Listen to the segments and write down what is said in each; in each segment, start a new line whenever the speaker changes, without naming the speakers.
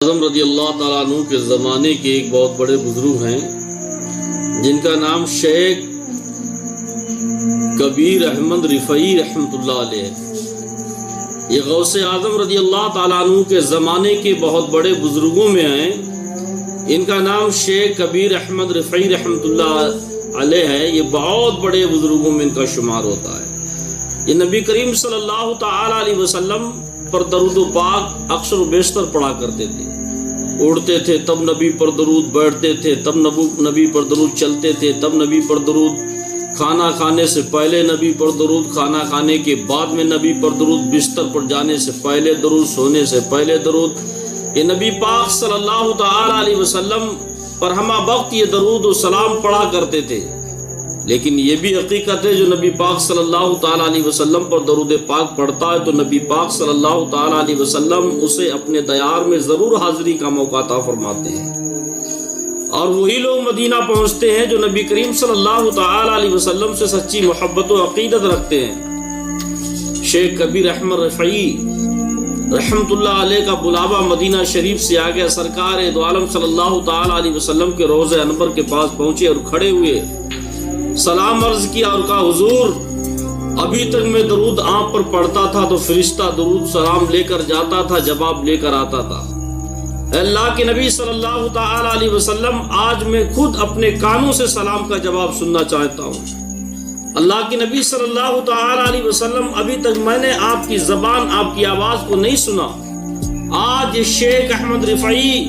اعظم رضی اللہ تعالیٰ عنہ کے زمانے کے ایک بہت بڑے بزرگ ہیں جن کا نام شیخ کبیر احمد رفعی رحمۃ اللہ علیہ ہے۔ یہ غوث اعظم رضی اللہ تعالیٰ عنہ کے زمانے کے بہت بڑے بزرگوں میں ہیں۔ ان کا نام شیخ کبیر احمد رفعی رحمۃ اللہ علیہ ہے۔ یہ بہت بڑے بزرگوں میں ان کا شمار ہوتا ہے۔ یہ نبی کریم صلی اللہ تعالیٰ علیہ وسلم پر درود و پاک اکثر و بیشتر پڑھا کرتے تھے۔ اڑتے تھے تب نبی پر درود، بیٹھتے تھے تب نبی پر درود، چلتے تھے تب نبی پر درود، کھانا کھانے سے پہلے نبی پر درود، کھانا کھانے کے بعد میں نبی پر درود، بستر پر جانے سے پہلے درود، سونے سے پہلے درود۔ یہ نبی پاک صلی اللہ تعالیٰ علیہ وسلم پر ہمہ وقت یہ درود و سلام پڑھا کرتے تھے۔ لیکن یہ بھی حقیقت ہے جو نبی پاک صلی اللہ تعالیٰ علیہ وسلم پر درود پاک پڑھتا ہے تو نبی پاک صلی اللہ تعالیٰ علیہ وسلم اسے اپنے دیار میں ضرور حاضری کا موقع عطا فرماتے ہیں، اور وہی لوگ مدینہ پہنچتے ہیں جو نبی کریم صلی اللہ تعالیٰ علیہ وسلم سے سچی محبت و عقیدت رکھتے ہیں۔ شیخ کبیر احمد رفعی رحمۃ اللہ علیہ کا بلاوا مدینہ شریف سے آ گیا۔ سرکار دو عالم صلی اللہ تعالیٰ علیہ وسلم کے روضہ انور کے پاس پہنچے اور کھڑے ہوئے، سلام عرض کیا اور کہا، حضور ابھی تک میں درود آپ پر پڑھتا تھا تو فرشتہ درود سلام لے کر جاتا تھا، جواب لے کر آتا تھا۔ اے اللہ کے نبی صلی اللہ تعالی علیہ وسلم، آج میں خود اپنے کانوں سے سلام کا جواب سننا چاہتا ہوں۔ اللہ کے نبی صلی اللہ تعالی علیہ وسلم، ابھی تک میں نے آپ کی زبان، آپ کی آواز کو نہیں سنا۔ آج یہ شیخ احمد رفعی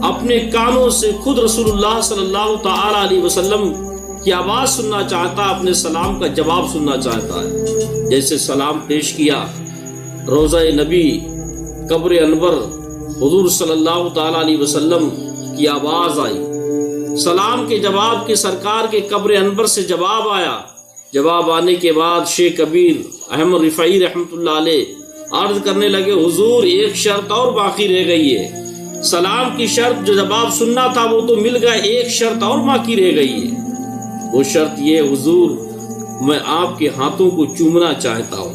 اپنے کانوں سے خود رسول اللہ صلی اللہ تعالی علیہ وسلم کی آواز سننا چاہتا، اپنے سلام کا جواب سننا چاہتا ہے۔ جیسے سلام پیش کیا، روضہ نبی، قبر انور، حضور صلی اللہ تعالی علیہ وسلم کی آواز آئی، سلام کے جواب کے سرکار کے قبر انور سے جواب آیا۔ جواب آنے کے بعد شیخ کبیر احمد رفعی رحمۃ اللہ علیہ عرض کرنے لگے، حضور ایک شرط اور باقی رہ گئی ہے۔ سلام کی شرط جو جواب سننا تھا وہ تو مل گیا، ایک شرط اور باقی رہ گئی ہے۔ وہ شرط یہ، حضور میں آپ کے ہاتھوں کو چومنا چاہتا ہوں۔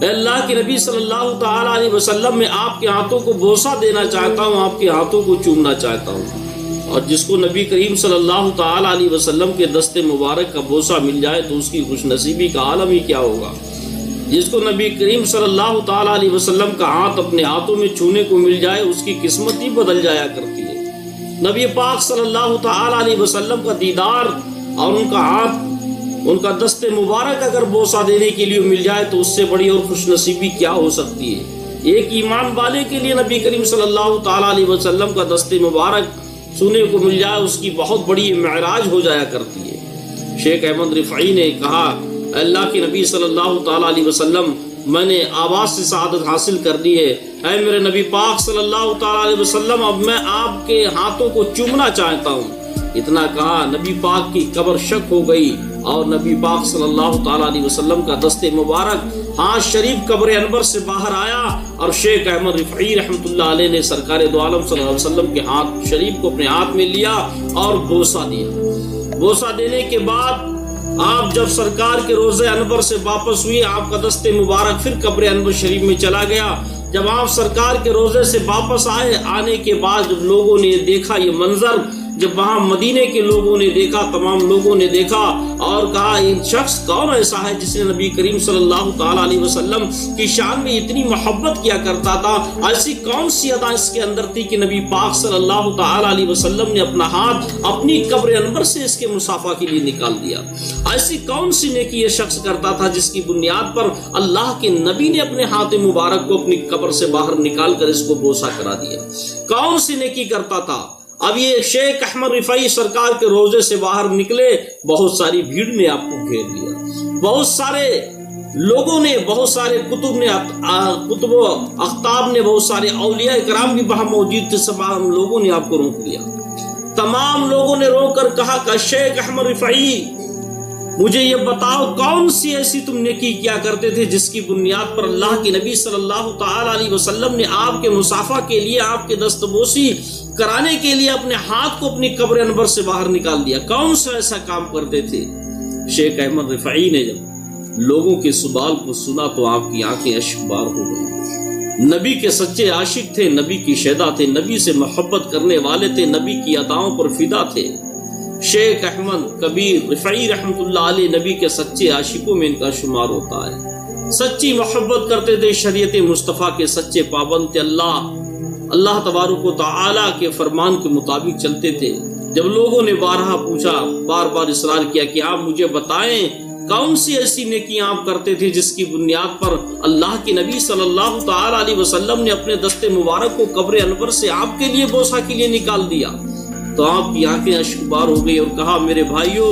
اے اللہ کے نبی صلی اللہ تعالی علیہ وسلم، میں آپ کے ہاتھوں کو بوسہ دینا چاہتا ہوں، آپ کے ہاتھوں کو چومنا چاہتا ہوں۔ اور جس کو نبی کریم صلی اللہ تعالی علیہ وسلم کے دست مبارک کا بوسہ مل جائے تو اس کی خوش نصیبی کا عالم ہی کیا ہوگا۔ جس کو نبی کریم صلی اللہ تعالی علیہ وسلم کا ہاتھ اپنے ہاتھوں میں چھونے کو مل جائے اس کی قسمت ہی بدل جایا کرتی ہے۔ نبی پاک صلی اللہ تعالی علیہ وسلم کا دیدار اور ان کا ہاتھ، ان کا دست مبارک اگر بوسہ دینے کے لیے مل جائے تو اس سے بڑی اور خوش نصیبی کیا ہو سکتی ہے۔ ایک ایمان والے کے لیے نبی کریم صلی اللہ تعالی علیہ وسلم کا دست مبارک سونے کو مل جائے اس کی بہت بڑی معراج ہو جایا کرتی ہے۔ شیخ احمد رفعی نے کہا، اللہ کے نبی صلی اللہ تعالی علیہ وسلم، میں نے آواز سے سعادت حاصل کر لی ہے۔ اے میرے نبی پاک صلی اللہ تعالی علیہ وسلم، اب میں آپ کے ہاتھوں کو چومنا چاہتا ہوں۔ اتنا کہا، نبی پاک کی قبر شک ہو گئی اور نبی پاک صلی اللہ تعالی علیہ وسلم کا دست مبارک ہاتھ شریف قبر انور سے باہر آیا اور شیخ احمد رفعی رحمۃ اللہ علیہ نے سرکار دو عالم صلی اللہ علیہ وسلم کے ہاتھ شریف کو اپنے ہاتھ میں لیا اور بوسہ دیا۔ بوسہ دینے کے بعد آپ جب سرکار کے روضہ انور سے واپس ہوئے، آپ کا دست مبارک پھر قبر انور شریف میں چلا گیا۔ جب آپ سرکار کے روضے سے واپس آئے، آنے کے بعد جب لوگوں نے دیکھا یہ منظر، جب وہاں مدینے کے لوگوں نے دیکھا، تمام لوگوں نے دیکھا اور کہا، یہ شخص کون ایسا ہے جس نے نبی کریم صلی اللہ تعالی علیہ وسلم کی شان میں اتنی محبت کیا کرتا تھا؟ ایسی کون سی ادا اس کے اندر تھی کہ نبی پاک صلی اللہ تعالی علیہ وسلم نے اپنا ہاتھ اپنی قبر انور سے اس کے مصافحہ کے لیے نکال دیا؟ ایسی کون سی نیکی یہ شخص کرتا تھا جس کی بنیاد پر اللہ کے نبی نے اپنے ہاتھ مبارک کو اپنی قبر سے باہر نکال کر اس کو بوسہ کرا دیا؟ کون سی نیکی کرتا تھا؟ اب یہ شیخ احمد رفعی سرکار کے روضے سے باہر نکلے، بہت ساری بھیڑ نے آپ کو گھیر لیا، بہت سارے لوگوں نے، بہت سارے کتب و اقطاب نے، بہت سارے اولیاء کرام بھی وہاں موجود تھے، تمام لوگوں نے آپ کو روک لیا۔ تمام لوگوں نے رو کر کہا کہ شیخ احمد رفعی، مجھے یہ بتاؤ کون سی ایسی تم نیکی کیا کرتے تھے جس کی بنیاد پر اللہ کے نبی صلی اللہ تعالی علیہ وسلم نے آپ کے مصافحہ کے لیے، آپ کے دستبوسی کرانے کے لیے اپنے ہاتھ کو اپنی قبر انور سے باہر نکال دیا؟ کون سا ایسا کام کرتے تھے؟ شیخ احمد رفعی نے جب لوگوں کے سوال کو سنا تو آپ کی آنکھیں اشک بار ہو گئی۔ نبی کے سچے عاشق تھے، نبی کی شیدا تھے، نبی سے محبت کرنے والے تھے، نبی کی اداؤں پر فدا تھے۔ شیخ احمد کبیر رفعی رحمۃ اللہ علیہ نبی کے سچے عاشقوں میں ان کا شمار ہوتا ہے۔ سچی محبت کرتے تھے، شریعت مصطفیٰ کے سچے پابند تھے، اللہ تبارک و تعالی کے فرمان کے مطابق چلتے تھے۔ جب لوگوں نے بارہا پوچھا، بار بار اصرار کیا کہ آپ مجھے بتائیں کون سی ایسی نیکیاں آپ کرتے تھے جس کی بنیاد پر اللہ کے نبی صلی اللہ تعالی علیہ وسلم نے اپنے دست مبارک کو قبر انور سے آپ کے لیے بوسہ کے لیے نکال دیا؟ تو آپ کی آنکھیں اشکبار ہو گئی اور کہا میرے بھائیوں،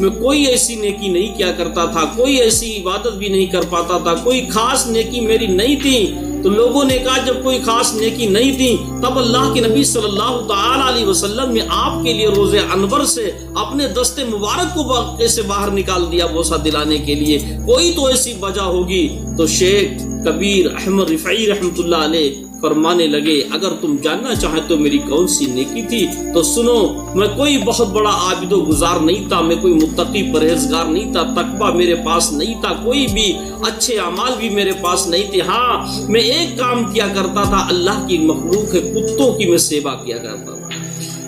میں کوئی ایسی نیکی نہیں کیا کرتا تھا، کوئی ایسی عبادت بھی نہیں کر پاتا تھا، کوئی خاص نیکی میری نہیں تھی۔ تو لوگوں نے کہا جب کوئی خاص نیکی نہیں تھی تب اللہ کے نبی صلی اللہ تعالی علیہ وسلم نے آپ کے لیے روز انور سے اپنے دست مبارک کو کیسے باہر نکال دیا بوسہ دلانے کے لیے؟ کوئی تو ایسی وجہ ہوگی۔ تو شیخ کبیر احمد رفعی رحمۃ اللہ علیہ فرمانے لگے اگر تم جاننا چاہیں تو میری کون سی نیکی تھی تو سنو، میں کوئی بہت بڑا عابد و گزار نہیں تھا، میں کوئی متقی پرہیزگار نہیں تھا، تقویٰ میرے پاس نہیں تھا، کوئی بھی اچھے اعمال بھی میرے پاس نہیں تھے۔ ہاں، میں ایک کام کیا کرتا تھا، اللہ کی مخلوق ہے کتوں کی میں سیوا کیا کرتا تھا۔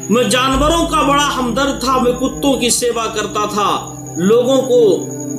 میں جانوروں کا بڑا ہمدرد تھا، میں کتوں کی سیوا کرتا تھا، لوگوں کو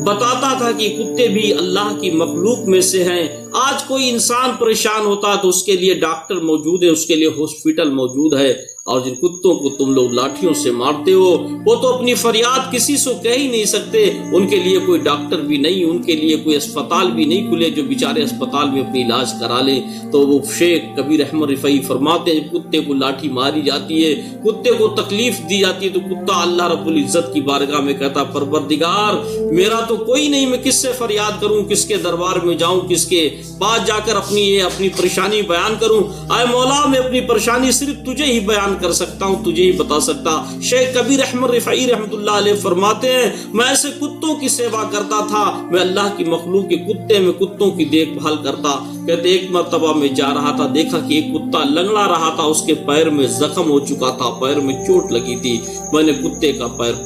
بتاتا تھا کہ کتے بھی اللہ کی مخلوق میں سے ہیں۔ آج کوئی انسان پریشان ہوتا تو اس کے لیے ڈاکٹر موجود ہے، اس کے لیے ہاسپٹل موجود ہے، اور جن کتوں کو تم لوگ لاٹھیوں سے مارتے ہو وہ تو اپنی فریاد کسی سے کہہ ہی نہیں سکتے، ان کے لیے کوئی ڈاکٹر بھی نہیں، ان کے لیے کوئی اسپتال بھی نہیں کھلے جو بیچارے اسپتال میں اپنی علاج کرا لیں۔ تو وہ شیخ کبیر احمد رفعی فرماتے ہیں کتے کو لاٹھی ماری جاتی ہے، کتے کو تکلیف دی جاتی ہے، تو کتا اللہ رب العزت کی بارگاہ میں کہتا پروردگار میرا تو کوئی نہیں، میں کس سے فریاد کروں، کس کے دربار میں جاؤں، کس کے پاس جا کر اپنی پریشانی بیان کروں؟ اے مولا میں اپنی پریشانی صرف تجھے ہی بیان کر سکتا ہوں، تجھے ہی بتا سکتا۔ شیخ کبیر احمد رفعی رحمۃ اللہ علیہ فرماتے ہیں میں ایسے کتوں کی سیوا کرتا تھا، میں اللہ کی مخلوق کے کتے میں کتوں کی دیکھ بھال کرتا۔ کہتے ایک مرتبہ میں جا رہا تھا، دیکھا کہ ایک کتا لنگڑا رہا تھا، اس کے پیر میں زخم ہو چکا تھا، پیر میں چوٹ لگی تھی۔ میں نے کتے کا پیر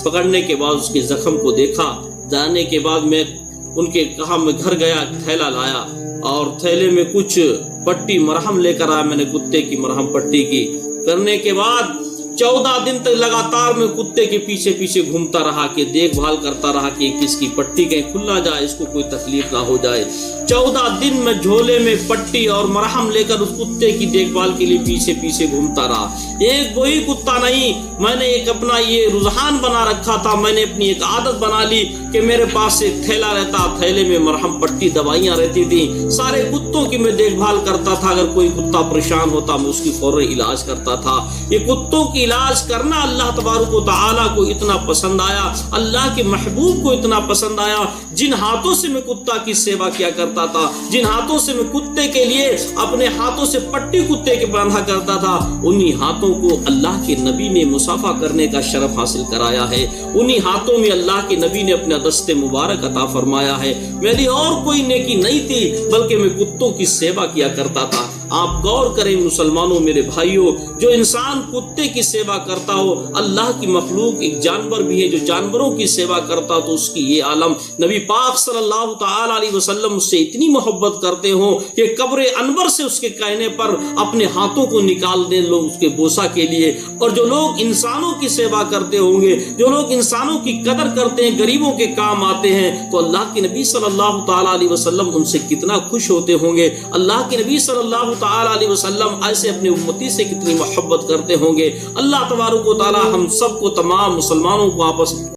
پکڑنے کے بعد اس کے زخم کو دیکھا، جانے کے بعد میں ان کے کہا میں گھر گیا، تھیلا لایا اور تھیلے میں کچھ پٹی مرہم لے کر آیا، میں نے کتے کی مرہم پٹی کی کرنے کے بعد 14 دن تک لگاتار میں کتے کے پیچھے پیچھے گھومتا رہا کہ دیکھ بھال کرتا رہا کہ کس کی پٹی کہیں کھلا جائے، اس کو کوئی تکلیف نہ ہو جائے۔ 14 دن میں جھولے میں پٹی اور مرہم لے کر اس کتے کی دیکھ بھال کے لیے پیچھے پیچھے گھومتا رہا۔ ایک وہی کتا نہیں، میں نے ایک اپنا یہ رجحان بنا رکھا تھا، میں نے اپنی ایک عادت بنا لی کہ میرے پاس ایک تھیلا رہتا، تھیلے میں مرہم پٹی دوائیاں رہتی تھی، سارے کتوں کی میں دیکھ بھال کرتا تھا، اگر کوئی کتا پریشان ہوتا میں اس کی فوراً علاج کرتا تھا۔ یہ کتوں کی علاج کرنا اللہ تبارک و تعالیٰ کو اتنا پسند آیا، اللہ کے محبوب کو اتنا پسند آیا، جن ہاتھوں سے میں کتا کی سیوا کیا کرتا تھا، جن ہاتھوں سے میں کتے کے لیے اپنے ہاتھوں سے پٹی کتے کے باندھا کرتا تھا، انہی ہاتھوں کو اللہ کے نبی نے مصافحہ کرنے کا شرف حاصل کرایا ہے، انہی ہاتھوں میں اللہ کے نبی نے اپنا دست مبارک عطا فرمایا ہے۔ میری اور کوئی نیکی نہیں تھی بلکہ میں کتوں کی سیوا کیا کرتا تھا۔ آپ غور کریں مسلمانوں میرے بھائیوں، جو انسان کتے کی سیوا کرتا ہو، اللہ کی مخلوق ایک جانور بھی ہے جو جانوروں کی سیوا کرتا تو اس کی یہ عالم، نبی پاک صلی اللہ تعالی علیہ وسلم اس سے اتنی محبت کرتے ہوں کہ قبر انور سے اس کے کہنے پر اپنے ہاتھوں کو نکال دیں لوگ اس کے بوسہ کے لیے۔ اور جو لوگ انسانوں کی سیوا کرتے ہوں گے، جو لوگ انسانوں کی قدر کرتے ہیں، غریبوں کے کام آتے ہیں، تو اللہ کے نبی صلی اللہ تعالی علیہ وسلم ان سے کتنا خوش ہوتے ہوں گے۔ اللہ کے نبی صلی اللہ تعالی علیہ وسلم ایسے اپنے امتی سے کتنی محبت کرتے ہوں گے۔ اللہ تبارک و تعالی ہم سب کو، تمام مسلمانوں کو آپس